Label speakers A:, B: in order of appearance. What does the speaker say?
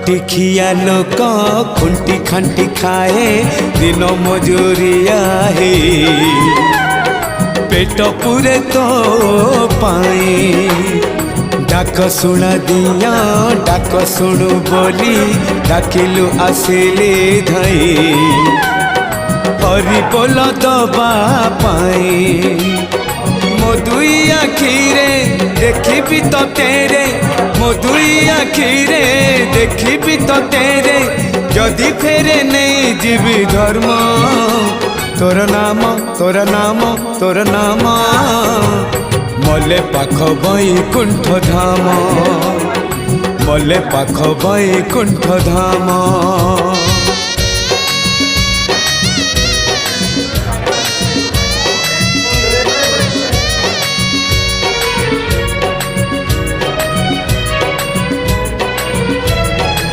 A: खटिखिया लोक खुंटी खांटी खाए दिन मजूरिया है पेट पूरे तो पाए डाक शुणा दिया डाक शुणु बोली डाकिलु आसिले धई हरि बोल दबा पाए मो दुई आखिरे देखी तो तेरे मो दुई आखिरे देखी तो तेरे जदि फेरे नहीं जीवी धर्म तोर नाम तोर नाम तोर नाम मले पाख बैकुंठ धाम मले पाख बैकुंठ धाम।